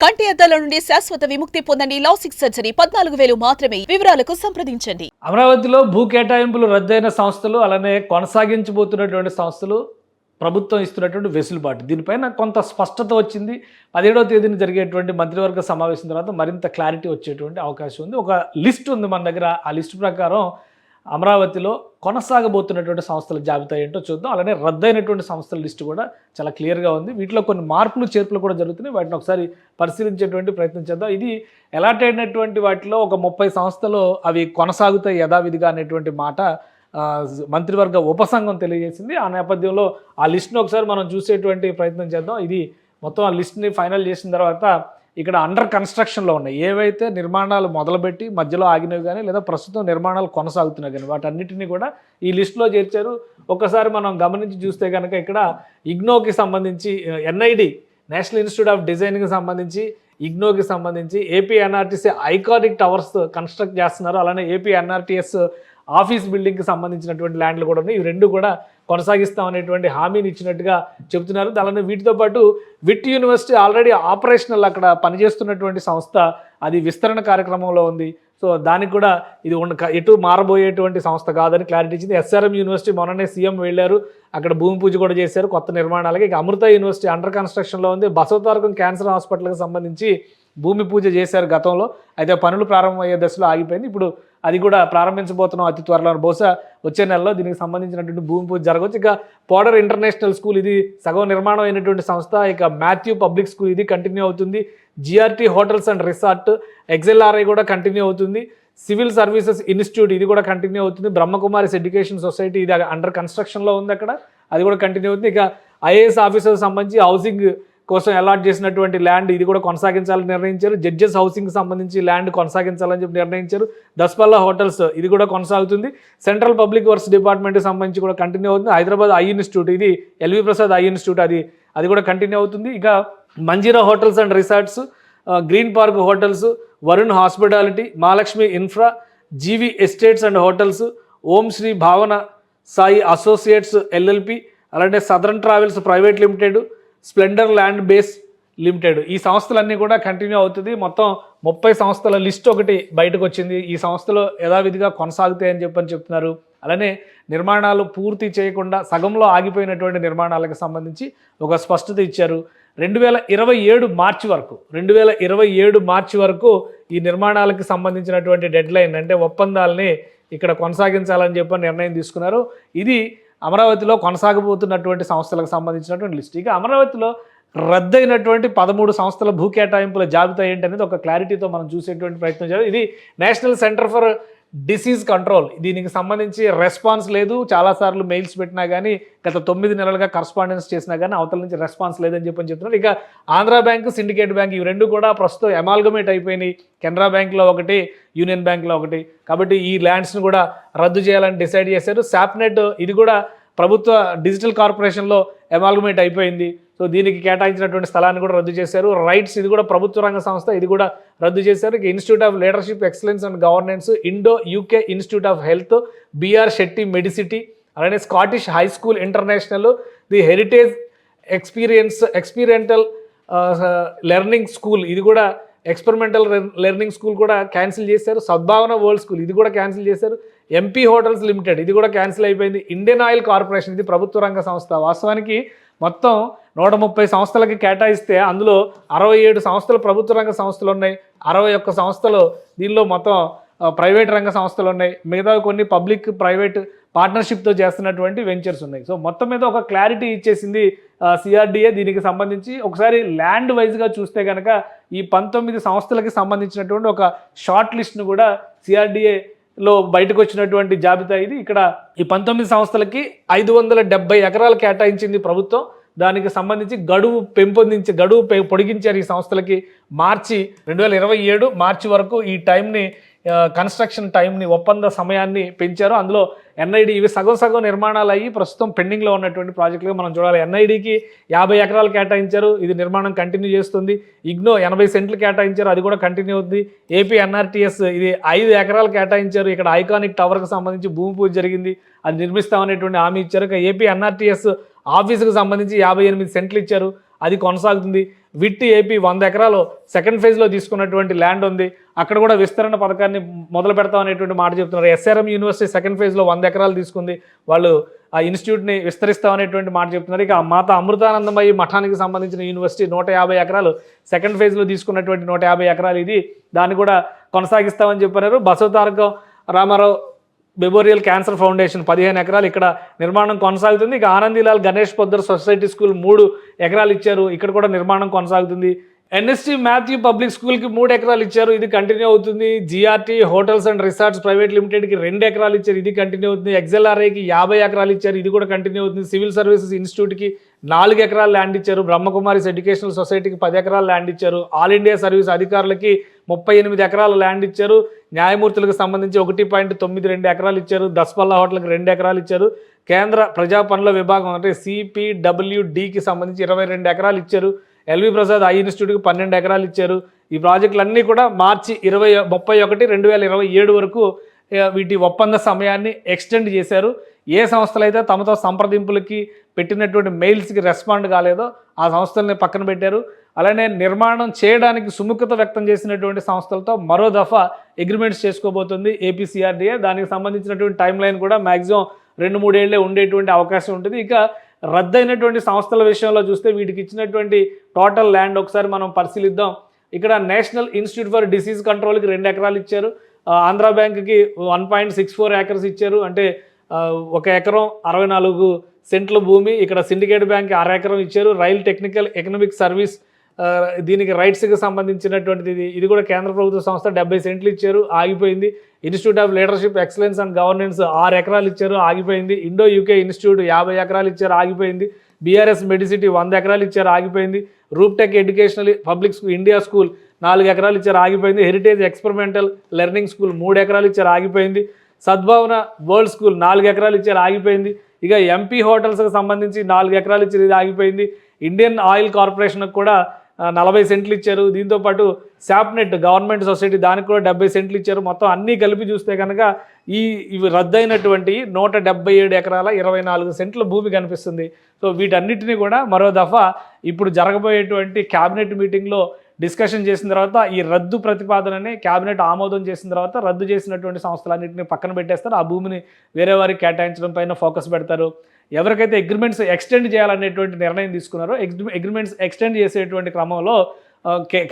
కంటి అద్దాల నుండి శాశ్వత విముక్తి పొందండి. లాసిక్ సర్జరీ 14,000 మాత్రమే. వివరాలకు సంప్రదించండి. అమరావతిలో భూ కేటాయింపులు రద్దయిన సంస్థలు, అలానే కొనసాగించబోతున్నటువంటి సంస్థలు ప్రభుత్వం ఇస్తున్నటువంటి వెసులుబాటు, దీనిపైన కొంత స్పష్టత వచ్చింది. 17వ తేదీన జరిగేటువంటి మంత్రివర్గ సమావేశం తర్వాత మరింత క్లారిటీ వచ్చేటువంటి అవకాశం ఉంది. ఒక లిస్ట్ ఉంది మన దగ్గర. ఆ లిస్ట్ ప్రకారం అమరావతిలో కొనసాగబోతున్నటువంటి సంస్థల జాబితా ఏంటో చూద్దాం. అలానే రద్దయినటువంటి సంస్థల లిస్టు కూడా చాలా క్లియర్గా ఉంది. వీటిలో కొన్ని మార్పులు చేర్పులు కూడా జరుగుతున్నాయి. వాటిని ఒకసారి పరిశీలించేటువంటి ప్రయత్నం చేద్దాం. ఇది అలాట్ అయినటువంటి వాటిలో ఒక 30 సంస్థలు అవి కొనసాగుతాయి యథావిధిగా అనేటువంటి మాట మంత్రివర్గ ఉపసంఘం తెలియజేసింది. ఆ నేపథ్యంలో ఆ లిస్ట్ని ఒకసారి మనం చూసేటువంటి ప్రయత్నం చేద్దాం. ఇది మొత్తం ఆ లిస్ట్ని ఫైనల్ చేసిన తర్వాత ఇక్కడ అండర్ కన్స్ట్రక్షన్లో ఉన్నాయి, ఏవైతే నిర్మాణాలు మొదలుపెట్టి మధ్యలో ఆగినవి కానీ లేదా ప్రస్తుతం నిర్మాణాలు కొనసాగుతున్నాయి కానీ వాటన్నిటినీ కూడా ఈ లిస్టులో చేర్చారు. ఒక్కసారి మనం గమనించి చూస్తే కనుక ఇక్కడ ఇగ్నోకి సంబంధించి, ఎన్ఐడి నేషనల్ ఇన్స్టిట్యూట్ ఆఫ్ డిజైన్కి సంబంధించి, ఇగ్నోకి సంబంధించి ఏపీ ఎన్ఆర్టీసీ ఐకానిక్ టవర్స్ కన్స్ట్రక్ట్ చేస్తున్నారు. అలానే ఏపీ ఎన్ఆర్టీఎస్ ఆఫీస్ బిల్డింగ్కి సంబంధించినటువంటి ల్యాండ్లు కూడా ఉన్నాయి. ఇవి రెండు కూడా కొనసాగిస్తామనేటువంటి హామీని ఇచ్చినట్టుగా చెబుతున్నారు. అలానే వీటితో పాటు విట్ యూనివర్సిటీ ఆల్రెడీ ఆపరేషనల్ అక్కడ పనిచేస్తున్నటువంటి సంస్థ, అది విస్తరణ కార్యక్రమంలో ఉంది. సో దానికి కూడా ఇది ఎటు మారబోయేటువంటి సంస్థ కాదని క్లారిటీ ఇచ్చింది. ఎస్ఆర్ఎం యూనివర్సిటీ మొన్ననే సీఎం వెళ్ళారు, అక్కడ భూమి పూజ కూడా చేశారు కొత్త నిర్మాణాలకి. ఇక అమృత యూనివర్సిటీ అండర్ కన్స్ట్రక్షన్లో ఉంది. బసవతారకం క్యాన్సర్ హాస్పిటల్కి సంబంధించి భూమి పూజ చేశారు గతంలో, అయితే పనులు ప్రారంభమయ్యే దశలో ఆగిపోయింది. ఇప్పుడు అది కూడా ప్రారంభించబోతున్నాం అతి త్వరలో, బహుశా వచ్చే నెలలో దీనికి సంబంధించినటువంటి భూమి పూజ జరగవచ్చు. ఇక పోడర్ ఇంటర్నేషనల్ స్కూల్, ఇది సగం నిర్మాణం అయినటువంటి సంస్థ. ఇక మాథ్యూ పబ్లిక్ స్కూల్ ఇది కంటిన్యూ అవుతుంది. GRT hotels and resort, XLRI కూడా కంటిన్యూ అవుతుంది. సివిల్ సర్వీసెస్ ఇన్స్టిట్యూట్ ఇది కూడా కంటిన్యూ అవుతుంది. బ్రహ్మకుమారిస్ ఎడ్యుకేషన్ సొసైటీ ఇది అండర్ కన్స్ట్రక్షన్లో ఉంది అక్కడ, అది కూడా కంటిన్యూ అవుతుంది. ఇక ఐఏఎస్ ఆఫీసర్కి సంబంధించి హౌసింగ్ కోసం అలాట్ చేసినటువంటి ల్యాండ్ ఇది కూడా కొనసాగించాలని నిర్ణయించారు. జడ్జెస్ హౌసింగ్కి సంబంధించి ల్యాండ్ కొనసాగించాలని చెప్పి నిర్ణయించారు. దస్పల్లా హోటల్స్ ఇది కూడా కొనసాగుతుంది. సెంట్రల్ పబ్లిక్ వర్క్స్ డిపార్ట్మెంట్కి సంబంధించి కూడా కంటిన్యూ అవుతుంది. హైదరాబాద్ ఐ ఇన్స్టిట్యూట్, ఇది ఎల్వి ప్రసాద్ ఐ ఇన్స్టిట్యూట్, అది కూడా కంటిన్యూ అవుతుంది. ఇక Manjeera hotels and resorts, green park hotels, Varun hospitality, Mahalakshmi infra, GV estates and hotels, Om Shri Bhavana Sai associates LLP, అలాంటి southern travels private limited, splendour land base limited, ఈ సంస్థలన్నీ కూడా కంటిన్యూ అవుతుంది. మొత్తం 30 సంస్థల లిస్ట్ ఒకటి బయటకు వచ్చింది. ఈ సంస్థలు యథావిధిగా కొనసాగుతాయని చెప్తున్నారు. అలానే నిర్మాణాలు పూర్తి చేయకుండా సగంలో ఆగిపోయినటువంటి నిర్మాణాలకు సంబంధించి ఒక స్పష్టత ఇచ్చారు. 2027 మార్చి వరకు ఈ నిర్మాణాలకు సంబంధించినటువంటి డెడ్ లైన్, అంటే ఒప్పందాలని ఇక్కడ కొనసాగించాలని చెప్పి నిర్ణయం తీసుకున్నారు. ఇది అమరావతిలో కొనసాగబోతున్నటువంటి సంస్థలకు సంబంధించినటువంటి లిస్ట్. ఇక అమరావతిలో రద్దయినటువంటి 13 సంస్థల భూ కేటాయింపుల జాబితా ఏంటనేది ఒక క్లారిటీతో మనం చూసేటువంటి ప్రయత్నం చేయాలి. ఇది national centre for disease control, దీనికి సంబంధించి రెస్పాన్స్ లేదు. చాలాసార్లు మెయిల్స్ పెట్టినా కానీ, గత 9 నెలలుగా కరస్పాండెన్స్ చేసినా కానీ అవతల నుంచి రెస్పాన్స్ లేదని చెప్తున్నారు. ఇక ఆంధ్రా బ్యాంక్, సిండికేట్ బ్యాంక్, ఇవి రెండు కూడా ప్రస్తుతం అమాల్గమేట్ అయిపోయినాయి. కెనరా బ్యాంక్లో ఒకటి, యూనియన్ బ్యాంక్లో ఒకటి. కాబట్టి ఈ ల్యాండ్స్ని కూడా రద్దు చేయాలని డిసైడ్ చేశారు. శాప్నెట్ ఇది కూడా ప్రభుత్వ డిజిటల్ కార్పొరేషన్లో అమాల్గమేట్ అయిపోయింది. సో దీనికి కేటాయించినటువంటి స్థలాన్ని కూడా రద్దు చేశారు. రైట్స్ ఇది కూడా ప్రభుత్వ రంగ సంస్థ, ఇది కూడా రద్దు చేశారు. ఇక institute of leadership excellence and governance, Indo UK institute of health, BR Shetty Medicity, అలానే Scottish high school international, the heritage experiential learning school, ఇది కూడా ఎక్స్పెరిమెంటల్ లెర్నింగ్ స్కూల్ కూడా క్యాన్సిల్ చేశారు. సద్భావన వరల్డ్ స్కూల్ ఇది కూడా క్యాన్సిల్ చేశారు. ఎంపీ హోటల్స్ లిమిటెడ్ ఇది కూడా క్యాన్సిల్ అయిపోయింది. ఇండియన్ ఆయిల్ కార్పొరేషన్ ఇది ప్రభుత్వ రంగ సంస్థ. వాస్తవానికి మొత్తం 130 సంస్థలకి కేటాయిస్తే అందులో 67 సంస్థలు ప్రభుత్వ రంగ సంస్థలు ఉన్నాయి, 61 సంస్థలు దీనిలో మొత్తం ప్రైవేట్ రంగ సంస్థలు ఉన్నాయి. మిగతా కొన్ని పబ్లిక్ ప్రైవేట్ పార్ట్నర్షిప్తో చేస్తున్నటువంటి వెంచర్స్ ఉన్నాయి. సో మొత్తం మీద ఒక క్లారిటీ ఇచ్చేసింది సిఆర్డిఏ. దీనికి సంబంధించి ఒకసారి ల్యాండ్ వైజ్గా చూస్తే కనుక ఈ 19 సంస్థలకి సంబంధించినటువంటి ఒక షార్ట్ లిస్ట్ను కూడా సిఆర్డిఏలో బయటకు వచ్చినటువంటి జాబితా ఇది. ఇక్కడ ఈ 19 సంస్థలకి 570 ఎకరాలు కేటాయించింది ప్రభుత్వం. దానికి సంబంధించి గడువు పొడిగించారు ఈ సంస్థలకి. 2027 మార్చి వరకు ఈ టైంని, కన్స్ట్రక్షన్ టైంని, ఒప్పంద సమయాన్ని పెంచారు. అందులో ఎన్ఐడి ఇవి సగం నిర్మాణాలు అయ్యి ప్రస్తుతం పెండింగ్లో ఉన్నటువంటి ప్రాజెక్టులుగా మనం చూడాలి. ఎన్ఐడికి 50 ఎకరాలు కేటాయించారు, ఇది నిర్మాణం కంటిన్యూ చేస్తుంది. ఇగ్నో 80 సెంట్లు కేటాయించారు, అది కూడా కంటిన్యూ అవుతుంది. ఏపీ ఎన్ఆర్టీఎస్ ఇది 5 ఎకరాలు కేటాయించారు. ఇక్కడ ఐకానిక్ టవర్కి సంబంధించి భూమి పూజ జరిగింది, అది నిర్మిస్తామనేటువంటి హామీ ఇచ్చారు. ఇక ఏపీ ఎన్ఆర్టీఎస్ ఆఫీసుకు సంబంధించి 58 సెంట్లు ఇచ్చారు, అది కొనసాగుతుంది. విట్ ఏపీ 100 ఎకరాలు సెకండ్ ఫేజ్లో తీసుకున్నటువంటి ల్యాండ్ ఉంది, అక్కడ కూడా విస్తరణ పథకాన్ని మొదలు పెడతాం అనేటువంటి మాట చెప్తున్నారు. ఎస్ఆర్ఎం యూనివర్సిటీ సెకండ్ ఫేజ్లో 100 ఎకరాలు తీసుకుంది, వాళ్ళు ఆ ఇన్స్టిట్యూట్ని విస్తరిస్తాం అనేటువంటి మాట చెప్తున్నారు. ఇక మాత అమృతానందమయ్యి మఠానికి సంబంధించిన యూనివర్సిటీ 150 ఎకరాలు సెకండ్ ఫేజ్లో తీసుకున్నటువంటి 150 ఎకరాలు ఇది, దాన్ని కూడా కొనసాగిస్తామని చెప్పారు. Basavatarakam Ramarao memorial cancer foundation 15 ఎకరాలు ఇక్కడ నిర్మాణం కొనసాగుతుంది. ఇక ఆనందీలాల్ గణేష్ పొద్దర్ సొసైటీ స్కూల్ 3 ఎకరాలు ఇచ్చారు, ఇక్కడ కూడా నిర్మాణం కొనసాగుతుంది. ఎన్ఎస్టీ మాథ్యూ పబ్లిక్ స్కూల్కి 3 ఎకరాలు ఇచ్చారు, ఇది కంటిన్యూ అవుతుంది. GRT hotels and resorts private లిమిటెడ్కి 2 ఎకరాలు ఇచ్చారు, ఇది కంటిన్యూ అవుతుంది. ఎక్స్ఎల్ఆర్ఐకి 50 ఎకరాలు ఇచ్చారు, ఇది కూడా కంటిన్యూ అవుతుంది. సివిల్ సర్వీసెస్ ఇన్స్టిట్యూట్కి 4 ఎకరాలు ల్యాండ్ ఇచ్చారు. బ్రహ్మకుమారిస్ ఎడ్యుకేషనల్ సొసైటీకి 10 ఎకరాలు ల్యాండ్ ఇచ్చారు. ఆల్ ఇండియా సర్వీస్ అధికారులకి 38 ఎకరాల ల్యాండ్ ఇచ్చారు. న్యాయమూర్తులకు సంబంధించి 1.92 ఎకరాలు ఇచ్చారు. దస్పల్లా హోటల్కి 2 ఎకరాలు ఇచ్చారు. కేంద్ర ప్రజా పనుల విభాగం అంటే CPWDకి సంబంధించి 22 ఎకరాలు ఇచ్చారు. ఎల్వి ప్రసాద్ ఐ ఇన్స్టిట్యూట్కి 12 ఎకరాలు ఇచ్చారు. ఈ ప్రాజెక్టులన్నీ కూడా మార్చి 31, 2027 వరకు వీటి ఒప్పంద సమయాన్ని ఎక్స్టెండ్ చేశారు. ఏ సంస్థలు అయితే తమతో సంప్రదింపులకి పెట్టినటువంటి మెయిల్స్కి రెస్పాండ్ కాలేదో ఆ సంస్థల్ని పక్కన పెట్టారు. అలానే నిర్మాణం చేయడానికి సుముఖత వ్యక్తం చేసినటువంటి సంస్థలతో మరో దఫా అగ్రిమెంట్స్ చేసుకోబోతుంది ఏపీసీఆర్డీఏ. దానికి సంబంధించినటువంటి టైం లైన్ కూడా మ్యాక్సిమం 2-3 ఏళ్లే ఉండేటువంటి అవకాశం ఉంటుంది. ఇక రద్దయినటువంటి సంస్థల విషయంలో చూస్తే వీటికి ఇచ్చినటువంటి టోటల్ ల్యాండ్ ఒకసారి మనం పరిశీలిద్దాం. ఇక్కడ నేషనల్ ఇన్స్టిట్యూట్ ఫర్ డిసీజ్ కంట్రోల్కి 2 ఎకరాలు ఇచ్చారు. ఆంధ్రా బ్యాంక్కి 1.64 ఏకర్స్ ఇచ్చారు, అంటే 1 ఎకరం 64 సెంట్ల భూమి. ఇక్కడ సిండికేట్ బ్యాంక్కి 1/2 ఎకరం ఇచ్చారు. రైల్ టెక్నికల్ ఎకనామిక్ సర్వీస్ దీనికి రైట్స్కి సంబంధించినటువంటిది, ఇది కూడా కేంద్ర ప్రభుత్వ సంస్థ 70 సెంట్లు ఇచ్చారు, ఆగిపోయింది. Institute of leadership excellence and governance 6 ఎకరాలు ఇచ్చారు, ఆగిపోయింది. ఇండో యూకే ఇన్స్టిట్యూట్ 50 ఎకరాలు ఇచ్చారు, ఆగిపోయింది. బీఆర్ఎస్ మెడిసిటీ 100 ఎకరాలు ఇచ్చారు, ఆగిపోయింది. రూప్టెక్ educational public school India school 4 ఎకరాలు ఇచ్చారు, ఆగిపోయింది. హెరిటేజ్ ఎక్స్పెరిమెంటల్ లెర్నింగ్ స్కూల్ 3 ఎకరాలు ఇచ్చారు, ఆగిపోయింది. సద్భావన వరల్డ్ స్కూల్ 4 ఎకరాలు ఇచ్చారు, ఆగిపోయింది. ఇక ఎంపీ హోటల్స్కి సంబంధించి 4 ఎకరాలు ఇచ్చారు, ఇది ఆగిపోయింది. ఇండియన్ ఆయిల్ కార్పొరేషన్కి కూడా 40 సెంట్లు ఇచ్చారు. దీంతోపాటు శాప్నెట్ గవర్నమెంట్ సొసైటీ దానికి కూడా 70 సెంట్లు ఇచ్చారు. మొత్తం అన్నీ కలిపి చూస్తే కనుక ఇవి రద్దయినటువంటి 177 ఎకరాల 24 సెంట్ల భూమి కనిపిస్తుంది. సో వీటన్నిటిని కూడా మరో దఫా ఇప్పుడు జరగబోయేటువంటి క్యాబినెట్ మీటింగ్లో డిస్కషన్ చేసిన తర్వాత ఈ రద్దు ప్రతిపాదనని క్యాబినెట్ ఆమోదం చేసిన తర్వాత రద్దు చేసినటువంటి సంస్థలన్నింటినీ పక్కన పెట్టేస్తారు. ఆ భూమిని వేరే వారికి కేటాయించడం పైన ఫోకస్ పెడతారు. ఎవరికైతే అగ్రిమెంట్స్ ఎక్స్టెండ్ చేయాలనేటువంటి నిర్ణయం తీసుకున్నారో అగ్రిమెంట్స్ ఎక్స్టెండ్ చేసేటువంటి క్రమంలో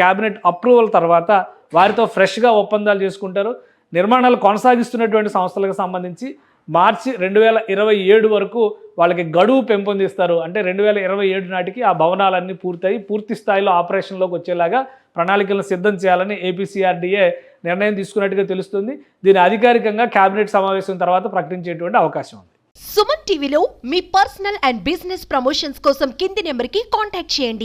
క్యాబినెట్ అప్రూవల్ తర్వాత వారితో ఫ్రెష్గా ఒప్పందాలు చేసుకుంటారు. నిర్మాణాలు కొనసాగిస్తున్నటువంటి సంస్థలకు సంబంధించి మార్చి 2027 వరకు వాళ్ళకి గడువు పెంపొందిస్తారు. అంటే 2027 నాటికి ఆ భవనాలన్నీ పూర్తి స్థాయిలో ఆపరేషన్లోకి వచ్చేలాగా ప్రణాళికలను సిద్ధం చేయాలని ఏపీసీఆర్డీఏ నిర్ణయం తీసుకున్నట్టుగా తెలుస్తుంది. దీన్ని అధికారికంగా క్యాబినెట్ సమావేశం తర్వాత ప్రకటించేటువంటి అవకాశం ఉంది. సుమన్ టీవీలో మీ పర్సనల్ అండ్ బిజినెస్ ప్రమోషన్స్ కోసం కింది నెంబర్కి కాంటాక్ట్ చేయండి.